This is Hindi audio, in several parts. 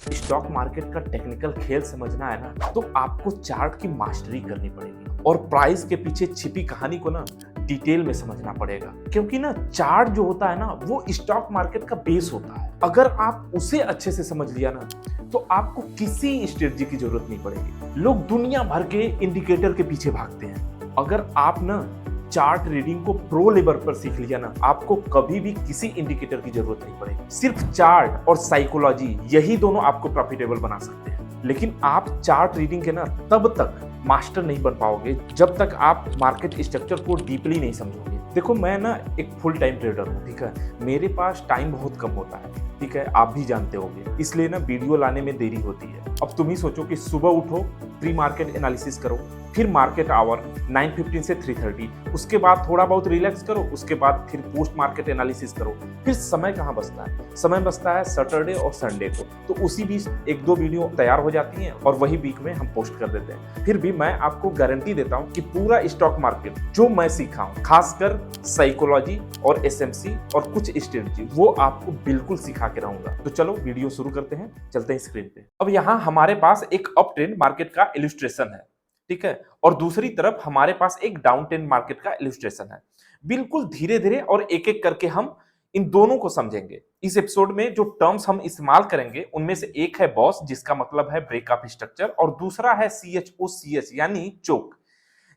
स्टॉक मार्केट का टेक्निकल खेल समझना है ना, तो आपको चार्ट की मास्टरी करनी पड़ेगी और प्राइस के पीछे छिपी कहानी को ना डिटेल में समझना पड़ेगा। क्योंकि ना चार्ट जो होता है ना, वो स्टॉक मार्केट का बेस होता है। अगर आप उसे अच्छे से समझ लिया ना, तो आपको किसी स्ट्रेटजी की जरूरत नहीं पड़ेगी। लोग दुनिया भर के इंडिकेटर के पीछे भागते हैं। अगर आप ना चार्ट रीडिंग को प्रो लेवल पर सीख लिया ना, आपको कभी भी किसी इंडिकेटर की जरूरत नहीं पड़ेगी। सिर्फ चार्ट और साइकोलॉजी, यही दोनों आपको प्रॉफिटेबल बना सकते हैं। लेकिन आप चार्ट रीडिंग के ना तब तक मास्टर नहीं बन पाओगे जब तक आप मार्केट स्ट्रक्चर को डीपली नहीं समझोगे। देखो, मैं ना एक फुल टाइम ट्रेडर हूँ, ठीक है। मेरे पास टाइम बहुत कम होता है, ठीक है, आप भी जानते होंगे। इसलिए ना वीडियो लाने में देरी होती है। अब तुम ही सोचो कि सुबह उठो, प्री मार्केट एनालिसिस करो, फिर मार्केट आवर 9:15 से 3:30, उसके बाद थोड़ा बहुत रिलैक्स करो, उसके बाद फिर पोस्ट मार्केट एनालिसिस करो। फिर समय कहाँ बचता है? समय बचता है सैटरडे और संडे को। तो उसी बीच एक दो वीडियो तैयार हो जाती हैं और वही वीक में हम पोस्ट कर देते हैं। फिर भी मैं आपको गारंटी देता हूँ कि पूरा स्टॉक मार्केट जो मैं सीखा हूँ, खासकर साइकोलॉजी और एसएमसी और कुछ स्ट्रेटजी, वो आपको बिल्कुल सिखा के रहूंगा। तो चलो वीडियो शुरू करते हैं, चलते हैं स्क्रीन पे। अब यहाँ हमारे पास एक अप ट्रेंड मार्केट का इलस्ट्रेशन है, ठीक है, और दूसरी तरफ हमारे पास एक डाउन ट्रेंड मार्केट का इलस्ट्रेशन है। बिल्कुल धीरे धीरे और एक एक करके हम इन दोनों को समझेंगे। इस एपिसोड में जो टर्म्स हम इस्तेमाल करेंगे उनमें से एक है बॉस, जिसका मतलब है ब्रेकअप स्ट्रक्चर, और दूसरा है CHOCH यानी चोक,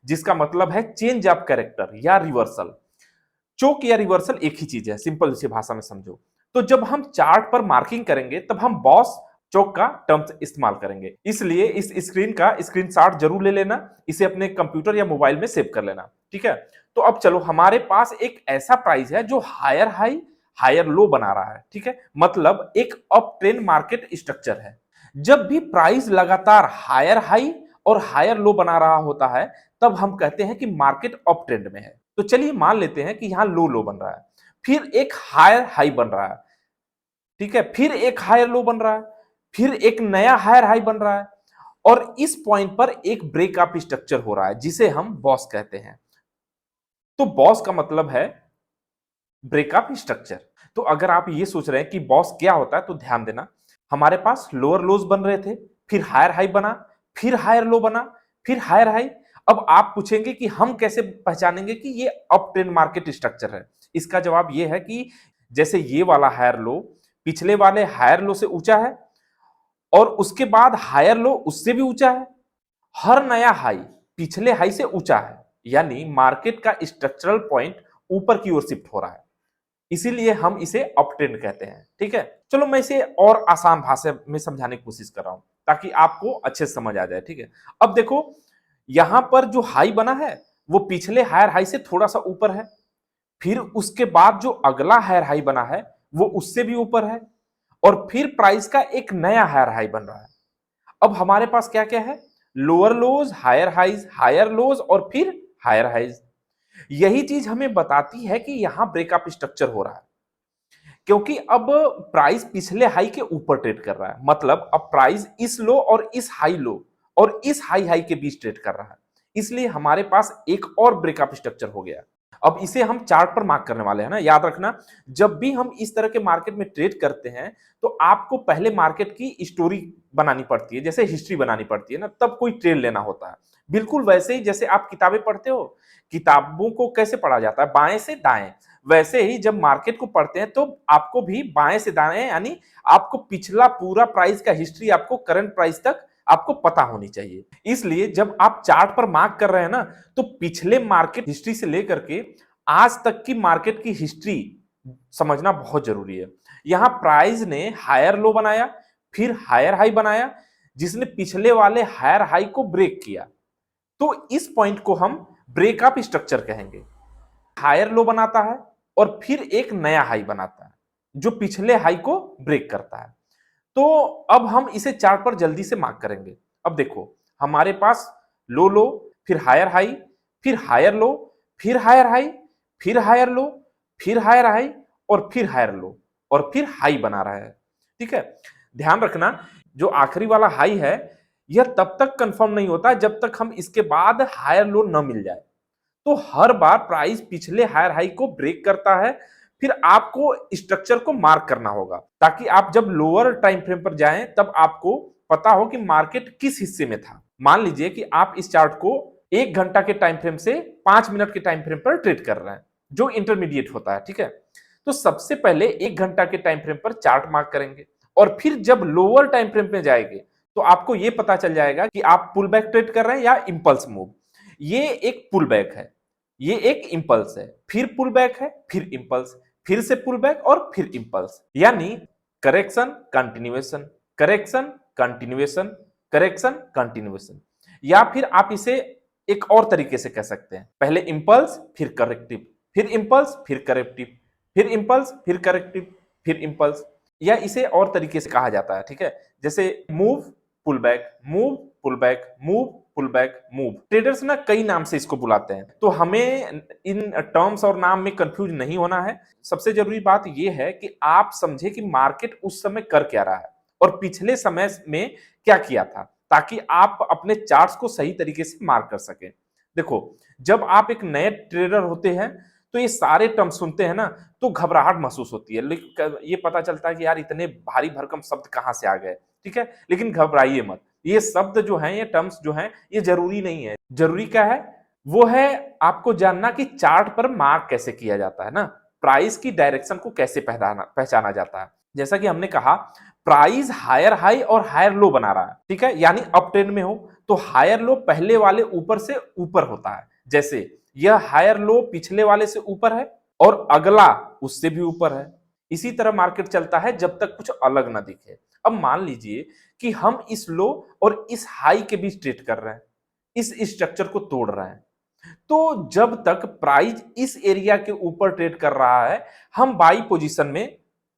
जिसका मतलब है चेंज ऑफ कैरेक्टर या रिवर्सल। चोक या रिवर्सल एक ही चीज है, सिंपल सी भाषा में समझो। तो जब हम चार्ट पर मार्किंग करेंगे तब हम बॉस चौक का टर्म्स इस्तेमाल करेंगे। इसलिए इस स्क्रीन का स्क्रीनशॉट जरूर ले लेना, इसे अपने कंप्यूटर या मोबाइल में सेव कर लेना, ठीक है। तो अब चलो, हमारे पास एक ऐसा प्राइस है जो हायर हाई हायर लो बना रहा है, ठीक है, मतलब एक अप ट्रेंड मार्केट स्ट्रक्चर है। जब भी प्राइस लगातार हायर हाई और हायर लो बना रहा होता है, तब हम कहते हैं कि मार्केट अप ट्रेंड में है। तो चलिए मान लेते हैं कि यहां लो लो बन रहा है, फिर एक हायर हाई बन रहा है, ठीक है, फिर एक हायर लो बन रहा है, फिर एक नया हायर हाई बन रहा है, और इस पॉइंट पर एक ब्रेकअप स्ट्रक्चर हो रहा है जिसे हम बॉस कहते हैं। तो बॉस का मतलब है ब्रेकअप स्ट्रक्चर। तो अगर आप ये सोच रहे हैं कि बॉस क्या होता है, तो ध्यान देना, हमारे पास लोअर लोज बन रहे थे, फिर हायर हाई बना, फिर हायर लो बना, फिर हायर हाई। अब आप पूछेंगे कि हम कैसे पहचानेंगे कि ये अप ट्रेंड मार्केट स्ट्रक्चर है। इसका जवाब ये है कि जैसे ये वाला हायर लो पिछले वाले हायर लो से ऊंचा है, और उसके बाद हायर लो उससे भी ऊंचा है, हर नया हाई पिछले हाई से ऊंचा है, यानी मार्केट का स्ट्रक्चरल पॉइंट ऊपर की ओर शिफ्ट हो रहा है। इसीलिए हम इसे अप ट्रेंड कहते हैं, ठीक है। चलो मैं इसे और आसान भाषा में समझाने की कोशिश कर रहा हूं ताकि आपको अच्छे से समझ आ जाए, ठीक है। अब देखो, यहां पर जो हाई बना है वो पिछले हायर हाई से थोड़ा सा ऊपर है, फिर उसके बाद जो अगला हायर हाई बना है वो उससे भी ऊपर है, और फिर प्राइस का एक नया हायर हाई बन रहा है। अब हमारे पास क्या क्या है? लोअर लोज, हायर लोज और फिर हायर हाइज। यही चीज हमें बताती है कि यहां ब्रेकअप स्ट्रक्चर हो रहा है, क्योंकि अब प्राइस पिछले हाई के ऊपर ट्रेड कर रहा है। मतलब अब प्राइस इस लो और इस हाई लो और इस हाई हाई के बीच ट्रेड कर रहा है, इसलिए हमारे पास एक और ब्रेकअप स्ट्रक्चर हो गया। अब इसे हम चार्ट पर मार्क करने वाले हैं ना, याद रखना। जब भी हम इस तरह के मार्केट में ट्रेड करते हैं तो आपको पहले मार्केट की स्टोरी बनानी पड़ती है, जैसे हिस्ट्री बनानी पड़ती है ना, तब कोई ट्रेड लेना होता है। बिल्कुल वैसे ही जैसे आप किताबें पढ़ते हो, किताबों को कैसे पढ़ा जाता है? बाएं से दाएं। वैसे ही जब मार्केट को पढ़ते हैं तो आपको भी बाएं से दाएं, यानी आपको पिछला पूरा प्राइस का हिस्ट्री, आपको करंट प्राइस तक आपको पता होनी चाहिए। इसलिए जब आप चार्ट पर मार्क कर रहे हैं ना, तो पिछले मार्केट हिस्ट्री से लेकर के आज तक की मार्केट की हिस्ट्री समझना बहुत जरूरी है। यहां प्राइस ने हायर लो बनाया, फिर हायर हाई बनाया, जिसने पिछले वाले हायर हाई को ब्रेक किया। तो इस पॉइंट को हम ब्रेकअप स्ट्रक्चर कहेंगे। हायर लो बनाता है और फिर एक नया हाई बनाता है जो पिछले हाई को ब्रेक करता है। तो अब हम इसे चार्ट पर जल्दी से मार्क करेंगे। अब देखो, हमारे पास लो लो, फिर हायर हाई, फिर हायर लो, फिर हायर हाई, फिर हायर लो, फिर हायर हाई, और फिर हायर लो, और फिर हाई बना रहा है, ठीक है। ध्यान रखना, जो आखिरी वाला हाई है यह तब तक कंफर्म नहीं होता जब तक हम इसके बाद हायर लो न मिल जाए। तो हर बार प्राइस पिछले हायर हाई को ब्रेक करता है, फिर आपको स्ट्रक्चर को मार्क करना होगा ताकि आप जब लोअर टाइम फ्रेम पर जाएं तब आपको पता हो कि मार्केट किस हिस्से में था। मान लीजिए कि आप इस चार्ट को 1 घंटा के टाइम फ्रेम से 5 मिनट के टाइम फ्रेम पर ट्रेड कर रहे हैं, जो इंटरमीडिएट होता है, ठीक है। तो सबसे पहले 1 घंटा के टाइम फ्रेम पर चार्ट मार्क करेंगे और फिर जब लोअर टाइम फ्रेम पे जाएंगे तो आपको यह पता चल जाएगा कि आप पुल बैक ट्रेड कर रहे हैं या इंपल्स मूव। ये एक पुल बैक है, ये एक इंपल्स है, फिर पुल बैक है, फिर इंपल्स, फिर से पुल बैक और फिर इंपल्स, यानी correction continuation, correction continuation, correction continuation. या फिर आप इसे एक और तरीके से कह सकते हैं, पहले इंपल्स फिर करेक्टिव, फिर इंपल्स फिर करेक्टिव, फिर इंपल्स फिर करेक्टिव, फिर इंपल्स। या इसे और तरीके से कहा जाता है, ठीक है, जैसे move pull back, move pull back, move pull back, move. Traders ना कई नाम से इसको बुलाते हैं, तो हमें इन टर्म्स और नाम में कंफ्यूज नहीं होना है। सबसे जरूरी बात यह है कि आप समझे कि मार्केट उस समय कर क्या रहा है और पिछले समय में क्या किया था, ताकि आप अपने चार्ट्स को सही तरीके से मार्क कर सके। देखो, जब आप एक नए ट्रेडर होते हैं तो ये सारे टर्म सुनते हैं ना तो घबराहट महसूस होती है, लेकिन ये पता चलता है कि यार इतने भारी भरकम शब्द कहां से आ गए, ठीक है। लेकिन घबराइए मत, ये शब्द जो हैं, ये टर्म्स जो हैं, ये जरूरी नहीं है। जरूरी क्या है, वो है आपको जानना कि चार्ट पर मार्क कैसे किया जाता है ना, प्राइस की डायरेक्शन को कैसे पहचाना जाता है। जैसा कि हमने कहा, प्राइस हायर हाई और हायर लो बना रहा है, ठीक है, यानी अप ट्रेंड में हो तो हायर लो पहले वाले ऊपर से ऊपर होता है। जैसे यह हायर लो पिछले वाले से ऊपर है और अगला उससे भी ऊपर है। इसी तरह मार्केट चलता है जब तक कुछ अलग ना दिखे। अब मान लीजिए कि हम इस लो और इस हाई के बीच ट्रेड कर रहे हैं, इस स्ट्रक्चर को तोड़ रहे हैं, तो जब तक प्राइस इस एरिया के ऊपर ट्रेड कर रहा है हम बाई पोजीशन में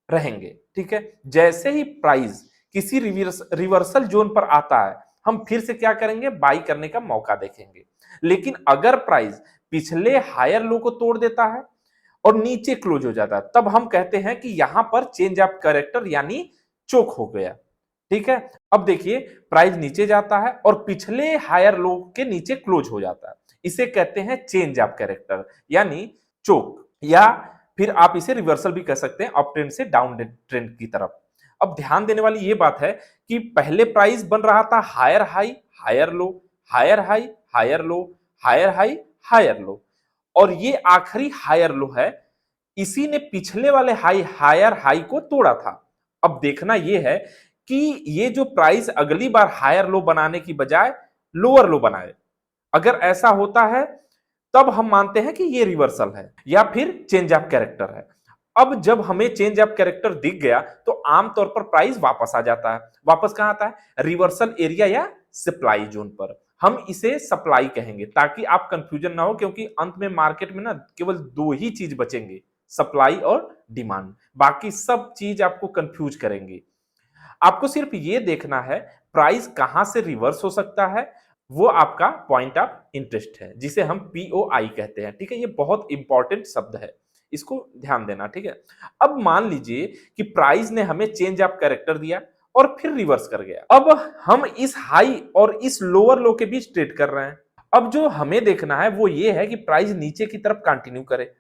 रहेंगे, ठीक है। जैसे ही प्राइस किसी रिवर्सल जोन पर आता है हम फिर से क्या करेंगे, बाई करने का मौका देखेंगे। लेकिन अगर प्राइस पिछले हायर लो को तोड़ देता है और नीचे क्लोज हो जाता है, तब हम कहते हैं कि यहां पर चेंज ऑफ कैरेक्टर यानी चोक हो गया, ठीक है। अब देखिए, प्राइस नीचे जाता है और पिछले हायर लो के नीचे क्लोज हो जाता है, इसे कहते हैं चेंज ऑफ कैरेक्टर यानी चोक। या फिर आप इसे रिवर्सल भी कह सकते हैं, अप ट्रेंड से डाउन ट्रेंड की तरफ। अब ध्यान देने वाली ये बात है कि पहले प्राइस बन रहा था higher high higher low, higher high higher low, higher high higher low, और ये आखिरी हायर लो है, इसी ने पिछले वाले हाई हायर हाई को तोड़ा था। अब देखना यह है कि ये जो प्राइस अगली बार हायर लो बनाने की बजाय लोअर लो बनाए। अगर ऐसा होता है तब हम मानते हैं कि ये रिवर्सल है या फिर चेंज ऑफ कैरेक्टर है। अब जब हमें चेंज ऑफ कैरेक्टर दिख गया तो आमतौर पर प्राइस वापस आ जाता है। वापस कहां आता है, रिवर्सल एरिया या सप्लाई जोन पर। हम इसे सप्लाई कहेंगे ताकि आप कंफ्यूजन ना हो, क्योंकि अंत में मार्केट में ना केवल दो ही चीज बचेंगे, सप्लाई और डिमांड। बाकी सब चीज आपको कंफ्यूज करेंगे। आपको सिर्फ ये देखना है प्राइस कहां से रिवर्स हो सकता है, वो आपका पॉइंट ऑफ इंटरेस्ट है, जिसे हम पीओआई कहते हैं, ठीक है। ये बहुत इंपॉर्टेंट शब्द है, इसको ध्यान देना, ठीक है। अब मान लीजिए कि प्राइस ने हमें चेंज ऑफ कैरेक्टर दिया और फिर रिवर्स कर गया। अब हम इस हाई और इस लोअर लो के बीच ट्रेड कर रहे हैं। अब जो हमें देखना है वो ये है कि प्राइस नीचे की तरफ कंटिन्यू करे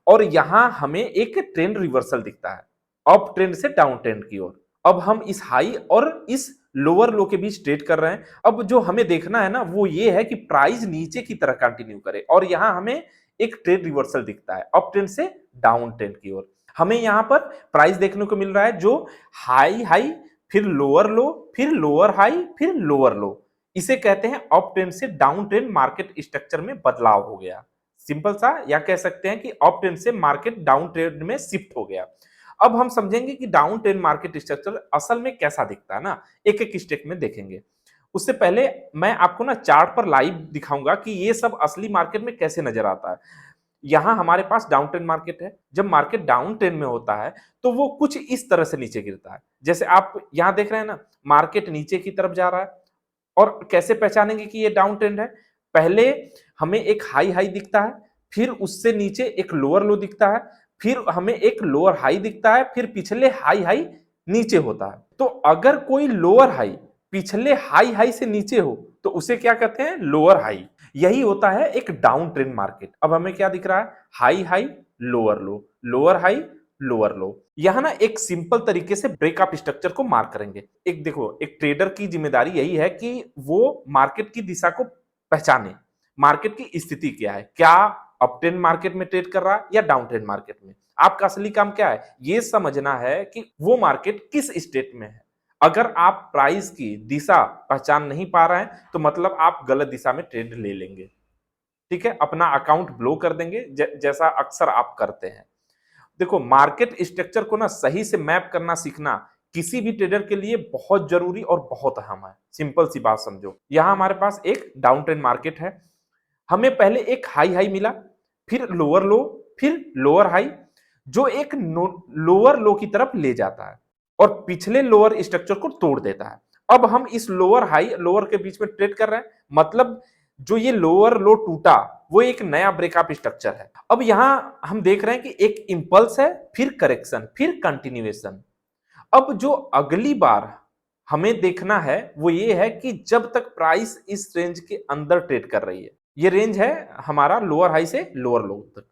और यहां हमें एक ट्रेंड रिवर्सल दिखता है, अप ट्रेंड से डाउन ट्रेंड की ओर। अब हम इस हाई और इस लोअर लो के बीच ट्रेड कर रहे हैं। अब जो हमें देखना है ना वो ये है कि प्राइस नीचे की तरह कंटिन्यू करे और यहां हमें एक ट्रेंड रिवर्सल दिखता है, अप ट्रेंड से डाउन ट्रेंड की ओर। हमें यहां पर प्राइस देखने को मिल रहा है जो हाई हाई फिर लोअर लो फिर लोअर हाई फिर लोअर लो, इसे कहते हैं अप ट्रेंड से डाउन ट्रेंड मार्केट स्ट्रक्चर में बदलाव हो गया। सिंपल सा, या कह सकते हैं कि अप ट्रेंड से मार्केट डाउन ट्रेंड में शिफ्ट हो गया। अब हम समझेंगे कि डाउन ट्रेंड मार्केट स्ट्रक्चर असल में कैसा दिखता है ना, एक एक स्टेप में देखेंगे। उससे पहले मैं आपको ना चार्ट पर लाइव दिखाऊंगा कि ये सब असली मार्केट में कैसे नजर आता है। यहां हमारे पास डाउन ट्रेंड मार्केट है। जब मार्केट डाउन ट्रेंड में होता है तो वो कुछ इस तरह से नीचे गिरता है, जैसे आप यहां देख रहे हैं ना, मार्केट नीचे की तरफ जा रहा है। और कैसे पहचानेंगे कि ये डाउन ट्रेंड है, पहले हमें एक हाई हाई दिखता है, फिर उससे नीचे एक लोअर लो दिखता है, फिर हमें एक लोअर हाई दिखता है, फिर पिछले हाई हाई नीचे होता है। तो अगर कोई लोअर हाई पिछले हाई हाई से नीचे हो तो उसे क्या कहते हैं, लोअर हाई। यही होता है एक डाउन ट्रेंड मार्केट। अब हमें क्या दिख रहा है, हाई हाई लोअर लो, लोअर हाई, लोअर लो। यहां ना एक सिंपल तरीके से ब्रेकअप स्ट्रक्चर को मार्क करेंगे। एक देखो, एक ट्रेडर की जिम्मेदारी यही है कि वो मार्केट की दिशा को पहचाने, मार्केट की स्थिति क्या है, क्या अप ट्रेंड मार्केट में ट्रेड कर रहा है या डाउन ट्रेंड मार्केट में। आपका असली काम क्या है, ये समझना है कि वो मार्केट किस स्टेट में है। अगर आप प्राइस की दिशा पहचान नहीं पा रहे हैं तो मतलब आप गलत दिशा में ट्रेड ले लेंगे, ठीक है, अपना अकाउंट ब्लो कर देंगे, जैसा अक्सर आप करते हैं। देखो, मार्केट स्ट्रक्चर को ना सही से मैप करना सीखना किसी भी ट्रेडर के लिए बहुत जरूरी और बहुत अहम है। सिंपल सी बात समझो, यहां हमारे पास एक डाउन ट्रेंड मार्केट है, हमें पहले एक हाई हाई मिला, फिर लोअर लो, फिर लोअर हाई, जो एक लोअर लो की तरफ ले जाता है और पिछले लोअर स्ट्रक्चर को तोड़ देता है। अब हम इस लोअर हाई लोअर के बीच में ट्रेड कर रहे हैं, मतलब जो ये लोअर लो टूटा वो एक नया ब्रेकअप स्ट्रक्चर है। अब यहां हम देख रहे हैं कि एक इंपल्स है, फिर करेक्शन, फिर कंटिन्यूएशन। अब जो अगली बार हमें देखना है वो ये है कि जब तक प्राइस इस रेंज के अंदर ट्रेड कर रही है, ये रेंज है हमारा लोअर हाई से लोअर लो तक,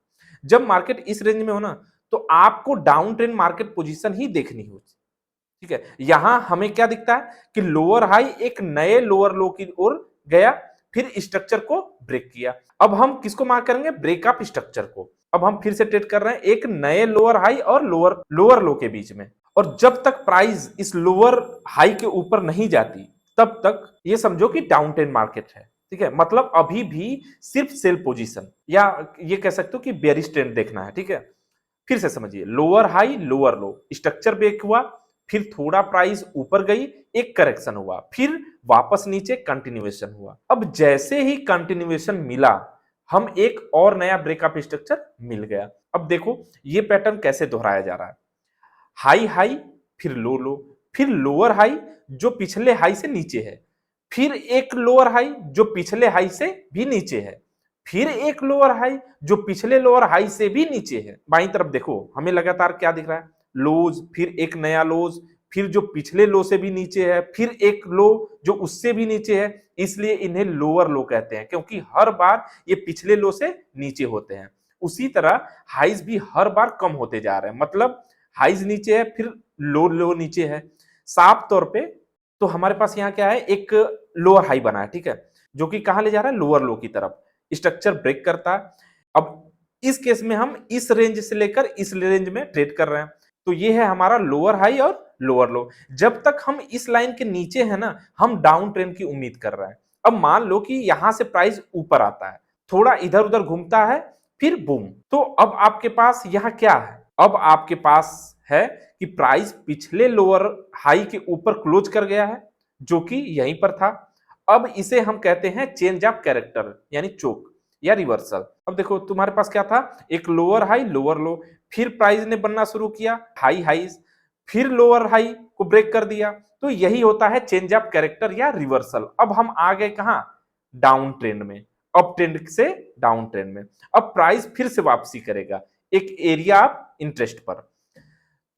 जब मार्केट इस रेंज में हो ना तो आपको डाउन ट्रेंड मार्केट पोजीशन ही देखनी हो, ठीक है। यहां हमें क्या दिखता है कि लोअर हाई एक नए लोअर लो की ओर गया, फिर स्ट्रक्चर को ब्रेक किया। अब हम किसको मार्क करेंगे, ब्रेकअप स्ट्रक्चर को। अब हम फिर से ट्रेड कर रहे हैं एक नए लोअर हाई और लोअर लोअर लो के बीच में, और जब तक प्राइस इस लोअर हाई के ऊपर नहीं जाती तब तक ये समझो कि डाउन ट्रेंड मार्केट है, ठीक है। मतलब अभी भी सिर्फ सेल पोजीशन या ये कह सकते हो कि बेयरिश ट्रेंड देखना है, ठीक है। फिर से समझिए, lower high lower low, structure break हुआ, फिर थोड़ा प्राइस ऊपर गई, एक करेक्शन हुआ, फिर वापस नीचे कंटिन्यूएशन हुआ। अब जैसे ही कंटिन्यूएशन मिला, हम एक और नया ब्रेकअप स्ट्रक्चर मिल गया। अब देखो ये पैटर्न कैसे दोहराया जा रहा है, हाई हाई, फिर लो लो, फिर लोअर हाई जो पिछले हाई से नीचे है, फिर एक लोअर हाई जो पिछले हाई से भी नीचे है, फिर एक लोअर हाई जो पिछले लोअर हाई से भी नीचे है। बाईं तरफ देखो हमें लगातार क्या दिख रहा है, लोज, फिर एक नया लोज, फिर जो पिछले लो से भी नीचे है, फिर एक लो जो उससे भी नीचे है। इसलिए इन्हें लोअर लो कहते हैं, क्योंकि हर बार ये पिछले लो से नीचे होते हैं। उसी तरह हाइज भी हर बार कम होते जा रहे हैं, मतलब हाइज नीचे है, फिर लो लो नीचे है। साफ तौर पे तो हमारे पास यहाँ क्या है, एक लोअर हाई बना है, ठीक है, जो कि कहां ले जा रहा है, लोअर लो की तरफ। स्ट्रक्चर ब्रेक करता है। अब इस केस में हम इस रेंज से लेकर इस रेंज में ट्रेड कर रहे हैं, तो ये है हमारा लोअर हाई और लोअर लो। जब तक हम इस लाइन के नीचे है ना, हम डाउन ट्रेंड की उम्मीद कर रहे हैं। अब मान लो कि यहां से प्राइस ऊपर आता है, थोड़ा इधर उधर घूमता है, फिर बूम, तो अब आपके पास यहां क्या है, अब आपके पास है कि प्राइस पिछले लोअर हाई के ऊपर क्लोज कर गया है, जो कि यहीं पर था। अब इसे हम कहते हैं चेंज ऑफ कैरेक्टर, यानी चोक या रिवर्सल। अब देखो तुम्हारे पास क्या था, एक लोअर हाई लोअर लो, फिर प्राइस ने बनना शुरू किया हाई हाइज, फिर लोअर हाई को ब्रेक कर दिया, तो यही होता है चेंज ऑफ कैरेक्टर या रिवर्सल। अब हम आ गए कहां, डाउन ट्रेंड में, अप ट्रेंड से डाउन ट्रेंड में। अब प्राइस फिर से वापसी करेगा एक एरिया ऑफ इंटरेस्ट पर,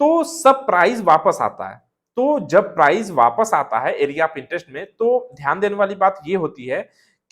तो सब प्राइस वापस आता है। तो जब प्राइस वापस आता है एरिया ऑफ इंटरेस्ट में, तो ध्यान देने वाली बात ये होती है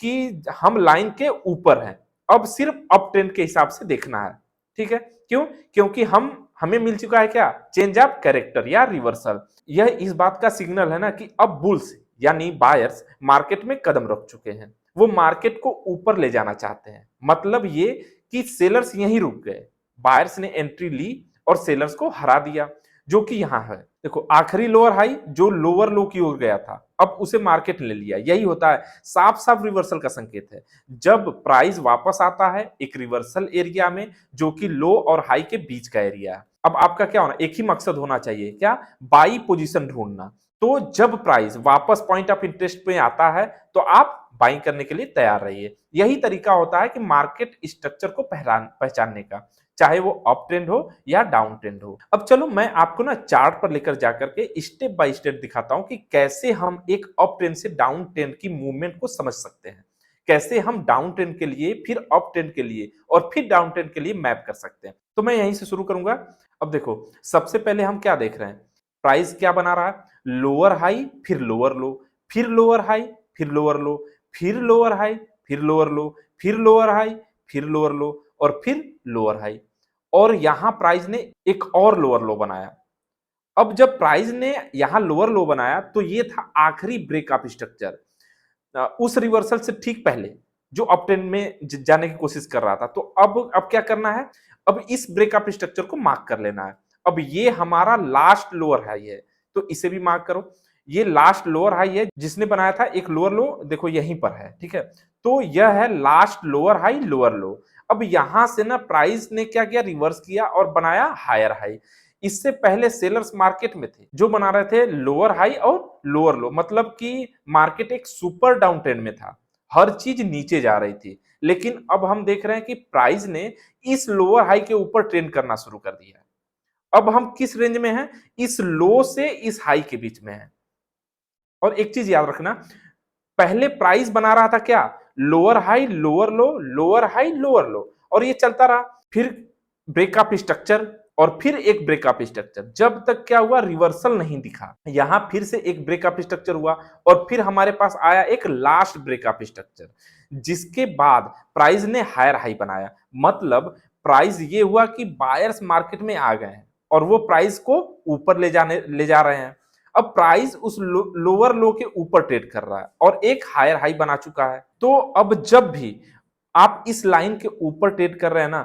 कि हम लाइन के ऊपर हैं, अब सिर्फ अप ट्रेंड के हिसाब से देखना है, ठीक है। क्यों, क्योंकि हमें मिल चुका है क्या, चेंज ऑफ कैरेक्टर या रिवर्सल। यह इस बात का सिग्नल है ना कि अब बुल्स यानी बायर्स मार्केट में कदम रख चुके हैं, वो मार्केट को ऊपर ले जाना चाहते हैं। मतलब ये कि सेलर्स यहीं रुक गए, बायर्स ने एंट्री ली और सेलर्स को हरा दिया, जो कि यहां है। देखो आखिरी लोअर हाई जो लोअर लो की ओर गया था, अब उसे मार्केट ले लिया, यही होता है, साफ साफ रिवर्सल का संकेत है। जब प्राइस वापस आता है एक रिवर्सल एरिया में, जो कि लो और हाई के बीच का एरिया है। अब आपका क्या होना, एक ही मकसद होना चाहिए, क्या, बाई पोजीशन ढूंढना। तो जब प्राइस वापस पॉइंट ऑफ इंटरेस्ट पे आता है तो आप बाइंग करने के लिए तैयार रहिए। यही तरीका होता है कि मार्केट स्ट्रक्चर को पहचानने का, चाहे वो अप ट्रेंड हो या डाउन ट्रेंड हो। अब चलो मैं आपको ना चार्ट पर लेकर जाकर के स्टेप बाय स्टेप दिखाता हूं कि कैसे हम एक अप ट्रेंड से डाउन ट्रेंड की मूवमेंट को समझ सकते हैं, कैसे हम डाउन ट्रेंड के लिए, फिर अप ट्रेंड के लिए और फिर डाउन ट्रेंड के लिए मैप कर सकते हैं। तो मैं यहीं से शुरू करूंगा। अब देखो सबसे पहले हम क्या देख रहे हैं, प्राइस क्या बना रहा है, लोअर हाई फिर लोअर लो, फिर लोअर हाई फिर लोअर लो, फिर लोअर हाई फिर लोअर लो, फिर लोअर हाई फिर लोअर लो और फिर लोअर हाई। और यहां प्राइस ने एक और लोअर लो बनाया। अब जब प्राइस ने यहां लोअर लो बनाया तो ये था आखिरी ब्रेकअप स्ट्रक्चर उस रिवर्सल से ठीक पहले जो अप ट्रेंड में जाने की कोशिश कर रहा था। तो अब क्या करना है, अब इस ब्रेकअप स्ट्रक्चर को मार्क कर लेना है। अब ये हमारा लास्ट लोअर हाई है तो इसे भी मार्क करो। ये लास्ट लोअर हाई है जिसने बनाया था एक लोअर लो, देखो यहीं पर है, ठीक है। तो यह है लास्ट लोअर हाई लोअर लो। अब यहां से ना प्राइस ने क्या किया, रिवर्स किया और बनाया हायर हाई। इससे पहले सेलर्स मार्केट में थे जो बना रहे थे लोअर हाई और लोअर लो, मतलब कि मार्केट एक सुपर डाउन ट्रेंड में था, हर चीज नीचे जा रही थी। लेकिन अब हम देख रहे हैं कि प्राइस ने इस लोअर हाई के ऊपर ट्रेंड करना शुरू कर दिया है। अब हम किस रेंज में हैं, इस लो से इस हाई के बीच में हैं। और एक चीज याद रखना, पहले प्राइस बना रहा था क्या, लोअर हाई लोअर लो लोअर हाई लोअर लो, और ये चलता रहा। फिर ब्रेकअप स्ट्रक्चर और फिर एक ब्रेकअप स्ट्रक्चर, जब तक क्या हुआ, रिवर्सल नहीं दिखा। यहां फिर से एक ब्रेकअप स्ट्रक्चर हुआ और फिर हमारे पास आया एक लास्ट ब्रेकअप स्ट्रक्चर, जिसके बाद प्राइस ने हायर हाई बनाया। मतलब प्राइस ये हुआ कि बायर्स मार्केट में आ गए हैं और वो प्राइस को ऊपर ले जा रहे हैं। अब प्राइस उस लोअर लो के ऊपर ट्रेड कर रहा है और एक हायर हाई बना चुका है। तो अब जब भी आप इस लाइन के ऊपर ट्रेड कर रहे हैं ना,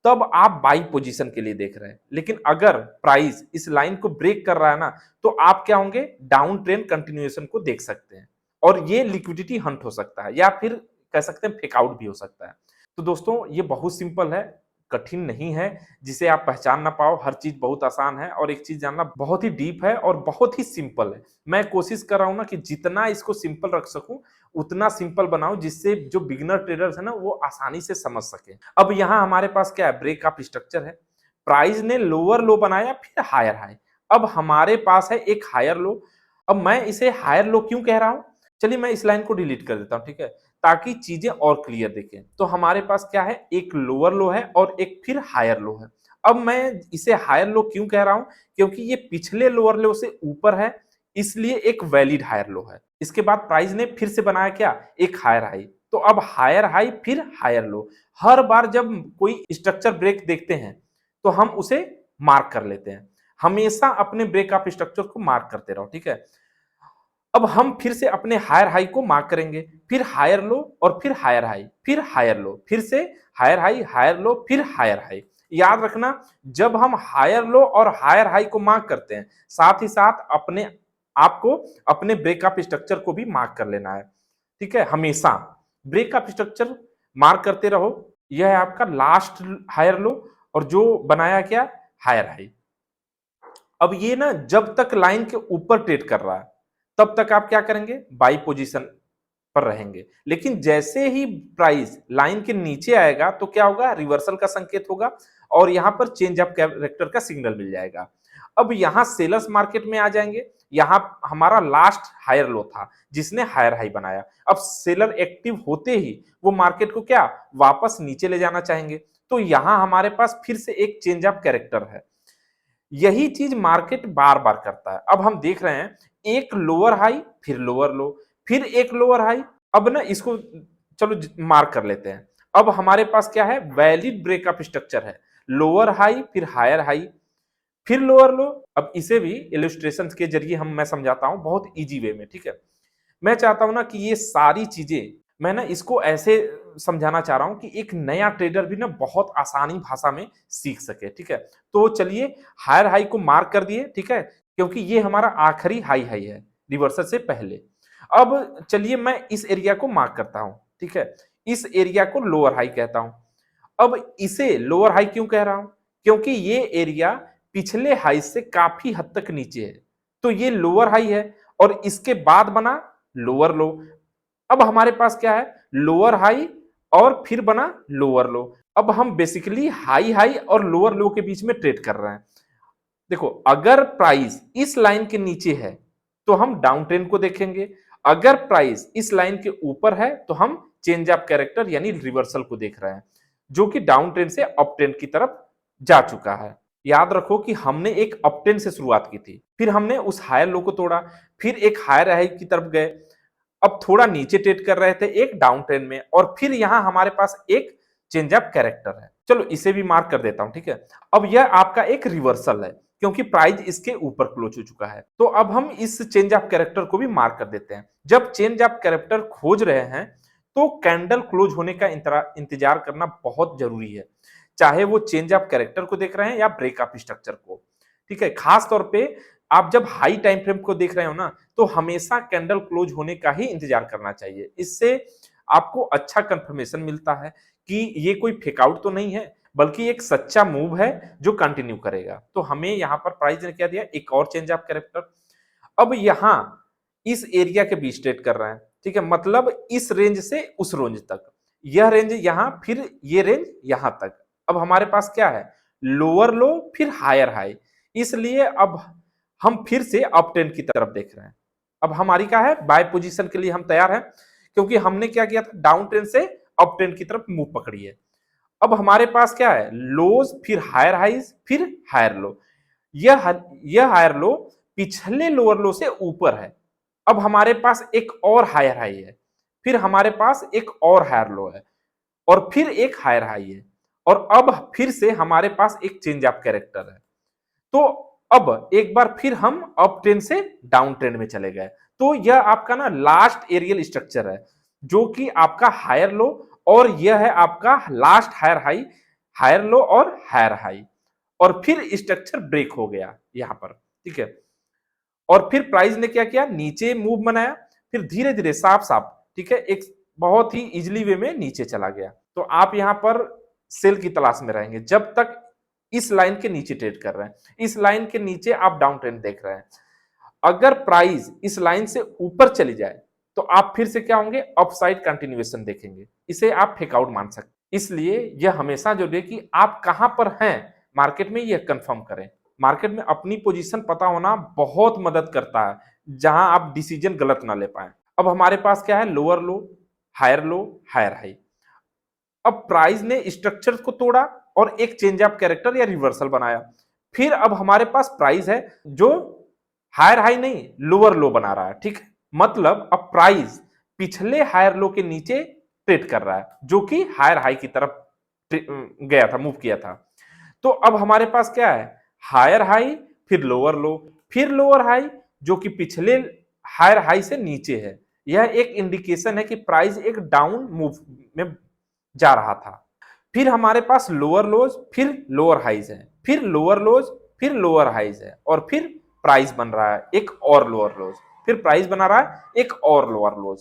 तब आप बाई पोजीशन के लिए देख रहे हैं। लेकिन अगर प्राइस इस लाइन को ब्रेक कर रहा है ना, तो आप क्या होंगे, डाउन ट्रेंड कंटिन्यूएशन को देख सकते हैं और ये लिक्विडिटी हंट हो सकता है या फिर कह सकते हैं फेकआउट भी हो सकता है। तो दोस्तों ये बहुत सिंपल है, कठिन नहीं है, जिसे आप पहचान ना पाओ। हर चीज बहुत आसान है और एक चीज जानना बहुत ही डीप है और बहुत ही सिंपल है। मैं कोशिश कर रहा हूं ना कि जितना इसको सिंपल रख सकूं उतना सिंपल बनाऊं, जिससे जो बिगिनर ट्रेडर्स है ना वो आसानी से समझ सके। अब यहाँ हमारे पास क्या है, ब्रेकअप स्ट्रक्चर है, प्राइस ने लोअर लो बनाया फिर हायर हाई। अब हमारे पास है एक हायर लो। अब मैं इसे हायर लो क्यों कह रहा हूं, चलिए मैं इस लाइन को डिलीट कर देता हूं, ठीक है, ताकि चीजें और क्लियर दिखें। तो हमारे पास क्या है, एक लोअर लो है और एक फिर हायर लो है। अब मैं इसे हायर लो क्यों कह रहा हूं, क्योंकि ये पिछले लोअर लो से ऊपर है, इसलिए एक वैलिड हायर लो है। इसके बाद प्राइस ने फिर से बनाया क्या, एक हायर हाई। तो अब हायर हाई फिर हायर लो। हर बार जब कोई स्ट्रक्चर ब्रेक देखते हैं तो हम उसे मार्क कर लेते हैं। हमेशा अपने ब्रेकअप स्ट्रक्चर को मार्क करते रहो, ठीक है। अब हम फिर से अपने हायर हाई को मार्क करेंगे, फिर हायर लो और फिर हायर हाई, फिर हायर लो, फिर से हायर लो, फिर हायर हाई। याद रखना, जब हम हायर लो और हायर हाई को मार्क करते हैं, साथ ही साथ अपने आपको अपने ब्रेकअप स्ट्रक्चर को भी मार्क कर लेना है, ठीक है। हमेशा ब्रेकअप स्ट्रक्चर मार्क करते रहो। यह है आपका लास्ट हायर लो और जो बनाया क्या, हायर हाई। अब ये ना जब तक लाइन के ऊपर ट्रेड कर रहा है तब तक आप क्या करेंगे, बाई पोजीशन पर रहेंगे। लेकिन जैसे ही प्राइस लाइन के नीचे आएगा तो क्या होगा, रिवर्सल का संकेत होगा और यहां पर चेंज ऑफ कैरेक्टर का सिग्नल मिल जाएगा। अब यहां सेलर्स मार्केट में आ जाएंगे। यहां हमारा लास्ट हायर लो था जिसने हायर हाई बनाया। अब सेलर एक्टिव होते ही वो मार्केट को क्या, वापस नीचे ले जाना चाहेंगे। तो यहां हमारे पास फिर से एक चेंज ऑफ कैरेक्टर है। यही चीज मार्केट बार बार करता है। अब हम देख रहे हैं एक लोअर हाई फिर लोअर लो फिर एक लोअर हाई। अब ना इसको चलो मार्क कर लेते हैं। अब हमारे पास क्या है, वैलिड ब्रेकअप स्ट्रक्चर है, लोअर हाई फिर हायर हाई फिर लोअर लो। अब इसे भी इलस्ट्रेशन के जरिए मैं समझाता हूं बहुत इजी वे में, ठीक है। मैं चाहता हूं ना कि ये सारी चीजें मैं ना इसको ऐसे समझाना चाह रहा हूं कि एक नया ट्रेडर भी ना बहुत आसानी भाषा में सीख सके, ठीक है। तो चलिए हायर हाई को मार्क कर दिए, ठीक है, क्योंकि ये हमारा आखिरी हाई हाई है रिवर्सल से पहले। अब चलिए मैं इस एरिया को मार्क करता हूं, ठीक है, इस एरिया को लोअर हाई कहता हूं। अब इसे लोअर हाई क्यों कह रहा हूं, क्योंकि ये एरिया पिछले हाई से काफी हद तक नीचे है। तो ये लोअर हाई है और इसके बाद बना लोअर लो। अब हमारे पास क्या है, लोअर हाई और फिर बना लोअर लो। अब हम बेसिकली हाई हाई और लोअर लो के बीच में ट्रेड कर रहे हैं। देखो अगर प्राइस इस लाइन के नीचे है तो हम डाउन ट्रेंड को देखेंगे, अगर प्राइस इस लाइन के ऊपर है तो हम चेंज ऑफ कैरेक्टर यानी रिवर्सल को देख रहे हैं, जो कि डाउन ट्रेंड से अप ट्रेंड की तरफ जा चुका है। याद रखो कि हमने एक अप ट्रेंड से शुरुआत की थी, फिर हमने उस हायर लो को तोड़ा, फिर एक हायर हाई की तरफ गए, अब थोड़ा नीचे ट्रेड कर रहे थे एक डाउन ट्रेंड में, और फिर यहां हमारे पास एक चेंज ऑफ कैरेक्टर है। चलो इसे भी मार्क कर देता हूं, ठीक है। अब यह आपका एक रिवर्सल है क्योंकि प्राइस इसके ऊपर क्लोज हो चुका है। तो अब हम इस चेंज ऑफ कैरेक्टर को भी मार्क कर देते हैं। जब चेंज ऑफ कैरेक्टर खोज रहे हैं तो कैंडल क्लोज होने का इंतजार करना बहुत जरूरी है, चाहे वो चेंज ऑफ कैरेक्टर को देख रहे हैं या ब्रेक ऑफ स्ट्रक्चर को, ठीक है। खास तौर पे आप जब हाई टाइम फ्रेम को देख रहे हो ना, तो हमेशा कैंडल क्लोज होने का ही इंतजार करना चाहिए। इससे आपको अच्छा कंफर्मेशन मिलता है कि ये कोई फेकआउट तो नहीं है, बल्कि एक सच्चा मूव है जो कंटिन्यू करेगा। तो हमें यहाँ पर प्राइस ने क्या दिया, एक और चेंज ऑफ कैरेक्टर। अब यहाँ इस एरिया के बीच ट्रेड कर रहे हैं, ठीक है, मतलब इस रेंज से उस रेंज तक, यह रेंज यहाँ, फिर ये रेंज यहाँ तक। अब हमारे पास क्या है, लोअर लो फिर हायर हाई, इसलिए अब हम फिर से अप ट्रेंड की तरफ देख रहे हैं। अब हमारी क्या है, बाय पोजीशन के लिए हम तैयार हैं, क्योंकि हमने क्या किया था, डाउन ट्रेंड से अप ट्रेंड की तरफ मूव पकड़ी है। अब हमारे पास क्या है, लोज फिर हायर हाइज फिर हायर लो। यह हायर लो पिछले लोअर लो से ऊपर है। अब हमारे पास एक और हायर हाई है, फिर हमारे पास एक और हायर लो है, और फिर एक हायर हाई है, और अब फिर से हमारे पास एक चेंज ऑफ कैरेक्टर है। तो अब एक बार फिर हम अप ट्रेंड से डाउन ट्रेंड में चले गए। तो यह आपका ना लास्ट एरियल स्ट्रक्चर है, जो कि आपका हायर लो, और यह है आपका last higher high, higher low और हायर हाई, और फिर स्ट्रक्चर ब्रेक हो गया यहां पर, ठीक है। और फिर प्राइस ने क्या किया, नीचे मूव बनाया, फिर धीरे धीरे साफ साफ, ठीक है, एक बहुत ही इजिली वे में नीचे चला गया। तो आप यहां पर सेल की तलाश में रहेंगे जब तक इस लाइन के नीचे ट्रेड कर रहे हैं। इस लाइन के नीचे आप डाउन ट्रेंड देख रहे हैं। अगर प्राइस इस लाइन से ऊपर चली जाए तो आप फिर से क्या होंगे, अपसाइड कंटिन्यूएशन देखेंगे। इसे आप फेकआउट मान सकते हैं। इसलिए यह हमेशा जरूरी है कि आप कहां पर हैं मार्केट में, यह कंफर्म करें। मार्केट में अपनी पोजीशन पता होना बहुत मदद करता है, जहां आप डिसीजन गलत ना ले पाए। अब हमारे पास क्या है, लोअर लो, हायर हाई। अब प्राइस ने स्ट्रक्चर को तोड़ा और एक चेंज ऑफ कैरेक्टर या रिवर्सल बनाया। फिर अब हमारे पास प्राइस है जो हायर हाई नहीं, लोअर लो बना रहा है, ठीक है। मतलब अब प्राइस पिछले हायर लो के नीचे ट्रेड कर रहा है, जो कि हायर हाई की तरफ गया था, मूव किया था। तो अब हमारे पास क्या है, हायर हाई फिर लोअर लो फिर लोअर हाई, जो कि पिछले हायर हाई से नीचे है। यह एक इंडिकेशन है कि प्राइस एक डाउन मूव में जा रहा था। फिर हमारे पास लोअर लोज फिर लोअर हाइज है, फिर लोअर लोज फिर लोअर हाइज है, और फिर प्राइस बन रहा है एक और लोअर लोज, फिर प्राइस बना रहा है एक और लोअर लोज।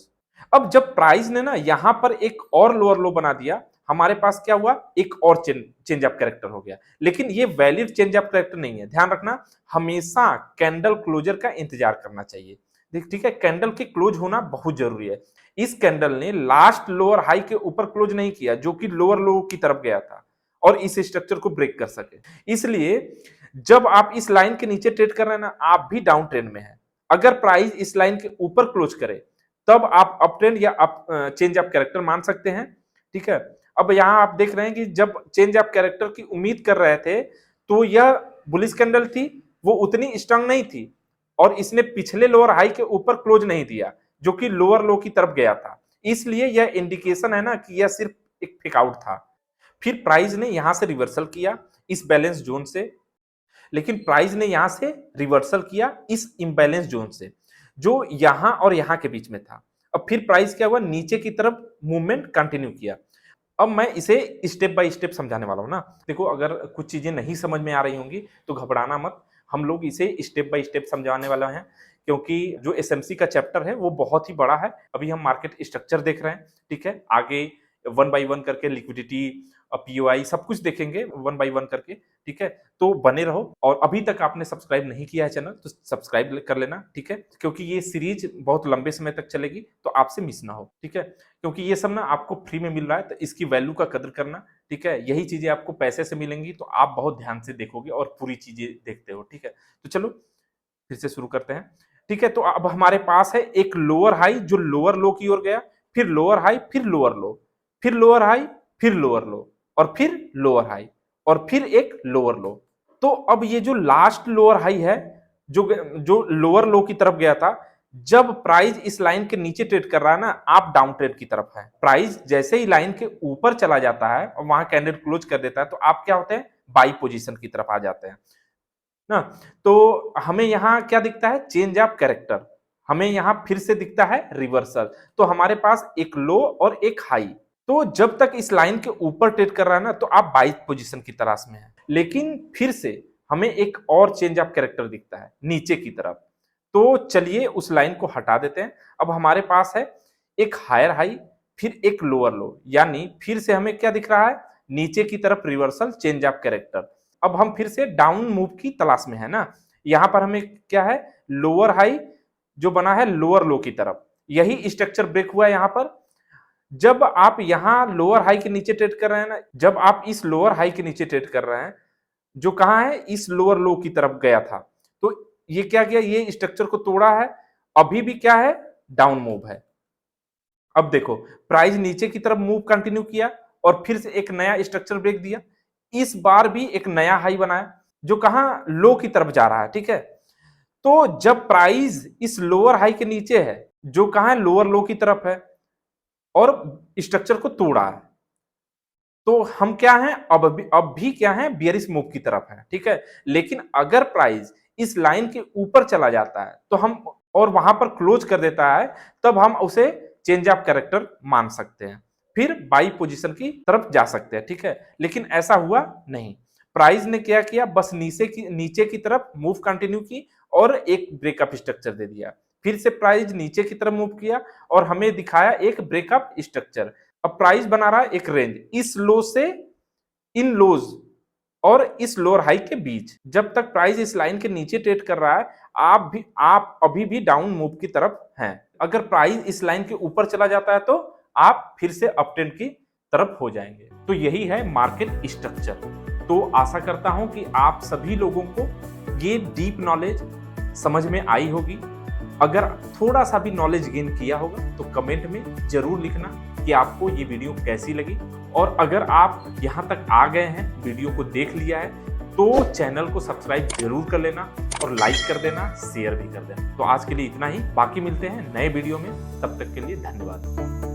अब जब प्राइस ने ना यहां पर एक और लोअर लो बना दिया, हमारे पास क्या हुआ, एक और चेंज ऑफ कैरेक्टर हो गया। लेकिन ये वैलिड चेंज ऑफ कैरेक्टर नहीं है, ध्यान रखना। हमेशा कैंडल क्लोजर का इंतजार करना चाहिए, ठीक है। कैंडल के क्लोज होना बहुत जरूरी है। इस कैंडल ने लास्ट लोअर हाई के ऊपर क्लोज नहीं किया, जो कि लोअर लो की तरफ गया था, और इस स्ट्रक्चर को ब्रेक कर सके। इसलिए जब आप इस लाइन के नीचे ट्रेड कर रहे हैं ना, आप भी डाउन ट्रेंड में हैं। अगर प्राइस इस लाइन के ऊपर क्लोज करे तब आप अप ट्रेंड या अप चेंज ऑफ कैरेक्टर मान सकते हैं, ठीक है। अब यहां आप देख रहे हैं कि जब चेंज ऑफ कैरेक्टर की उम्मीद कर रहे थे तो यह बुलिश कैंडल थी, वो उतनी स्ट्रांग नहीं थी, और इसने पिछले लोअर हाई के ऊपर क्लोज नहीं दिया, जो कि लोअर लो की तरफ गया था। इसलिए यह इंडिकेशन है ना कि यह सिर्फ एक फेकआउट था। फिर प्राइस ने यहां से रिवर्सल किया इस बैलेंस जोन से, लेकिन प्राइस ने यहां से रिवर्सल किया इस इम्बैलेंस जोन से, जो यहां और यहां के बीच में था। अब फिर प्राइस क्या हुआ, नीचे की तरफ मूवमेंट कंटिन्यू किया। अब मैं इसे स्टेप बाय स्टेप समझाने वाला हूं ना। देखो, अगर कुछ चीजें नहीं समझ में आ रही होंगी तो घबराना मत, हम लोग इसे स्टेप बाय स्टेप समझाने वाले हैं, क्योंकि जो एसएमसी का चैप्टर है वो बहुत ही बड़ा है। अभी हम मार्केट स्ट्रक्चर देख रहे हैं, ठीक है। आगे वन बाय वन करके लिक्विडिटी, पीओआई सब कुछ देखेंगे वन बाय वन करके, ठीक है। तो बने रहो, और अभी तक आपने सब्सक्राइब नहीं किया है चैनल तो सब्सक्राइब कर लेना, ठीक है, क्योंकि ये सीरीज बहुत लंबे समय तक चलेगी, तो आपसे मिस ना हो, ठीक है। क्योंकि ये सब ना आपको फ्री में मिल रहा है, तो इसकी वैल्यू का कदर करना, ठीक है। यही चीजें आपको पैसे से मिलेंगी तो आप बहुत ध्यान से देखोगे और पूरी चीजें देखते हो, ठीक है। तो चलो फिर से शुरू करते हैं, ठीक है। तो अब हमारे पास है एक लोअर हाई जो लोअर लो की ओर गया, फिर लोअर हाई फिर लोअर लो, फिर लोअर हाई फिर लोअर लो, और फिर लोअर हाई, और फिर एक लोअर लो। तो अब ये जो लास्ट लोअर हाई है, जो जो लोअर लो की तरफ गया था, जब प्राइस इस लाइन के नीचे ट्रेड कर रहा है ना, आप डाउन ट्रेड की तरफ है। प्राइस जैसे ही लाइन के ऊपर चला जाता है और वहां कैंडल क्लोज कर देता है, तो आप क्या होते हैं, बाई पोजीशन की तरफ आ जाते हैं ना। तो हमें यहाँ क्या दिखता है, चेंज ऑफ कैरेक्टर, हमें यहाँ फिर से दिखता है रिवर्सल। तो हमारे पास एक लो और एक हाई, तो जब तक इस लाइन के ऊपर ट्रेड कर रहा है ना, तो आप बाई पोजीशन की तलाश में है। लेकिन फिर से हमें एक और चेंज ऑफ कैरेक्टर दिखता है नीचे की तरफ, तो चलिए उस लाइन को हटा देते हैं। अब हमारे पास है एक हायर हाई, फिर एक लोअर लो, यानी फिर से हमें क्या दिख रहा है, नीचे की तरफ रिवर्सल, चेंज ऑफ कैरेक्टर। अब हम फिर से डाउन मूव की तलाश में है ना। यहां पर हमें क्या है, लोअर हाई जो बना है लोअर लो की तरफ, यही स्ट्रक्चर ब्रेक हुआ है यहां पर। जब आप यहां लोअर हाई के नीचे ट्रेड कर रहे हैं ना, जब आप इस लोअर हाई के नीचे ट्रेड कर रहे हैं, जो कहां है, इस लोअर लो की तरफ गया था, तो ये क्या किया, ये स्ट्रक्चर को तोड़ा है। अभी भी क्या है, डाउन मूव है। अब देखो प्राइस नीचे की तरफ मूव कंटिन्यू किया और फिर से एक नया स्ट्रक्चर ब्रेक दिया। इस बार भी एक नया हाई बनाया जो कहां, लो की तरफ जा रहा है, ठीक है। तो जब प्राइस इस लोअर हाई के नीचे है, जो कहां है, लोअर लो की तरफ है, और स्ट्रक्चर को तोड़ा है, तो हम क्या हैं, अब भी क्या है, बियरिश मूव की तरफ है, ठीक है। लेकिन अगर प्राइस इस लाइन के ऊपर चला जाता है तो हम, और वहां पर क्लोज कर देता है, तब हम उसे चेंज ऑफ कैरेक्टर मान सकते हैं, फिर बाई पोजीशन की तरफ जा सकते हैं, ठीक है। लेकिन ऐसा हुआ नहीं, प्राइस ने क्या किया, बस नीचे की तरफ मूव कंटिन्यू की और एक ब्रेकअप स्ट्रक्चर दे दिया। फिर से प्राइस नीचे की तरफ मूव किया और हमें दिखाया एक ब्रेकअप स्ट्रक्चर। अब प्राइस बना रहा है एक रेंज, इस लो से इन लोज और इस लोअर हाई के बीच। जब तक प्राइस इस लाइन के नीचे ट्रेड कर रहा है, आप अभी भी डाउन मूव की तरफ हैं। अगर प्राइस इस लाइन के ऊपर चला जाता है, तो आप फिर से अप ट्रेंड की तरफ हो जाएंगे। तो यही है मार्केट स्ट्रक्चर। तो आशा करता हूं कि आप सभी लोगों को ये डीप नॉलेज समझ में आई होगी। अगर थोड़ा सा भी नॉलेज गेन किया होगा तो कमेंट में जरूर लिखना कि आपको ये वीडियो कैसी लगी। और अगर आप यहाँ तक आ गए हैं, वीडियो को देख लिया है, तो चैनल को सब्सक्राइब जरूर कर लेना और लाइक कर देना, शेयर भी कर देना। तो आज के लिए इतना ही, बाकी मिलते हैं नए वीडियो में, तब तक के लिए धन्यवाद।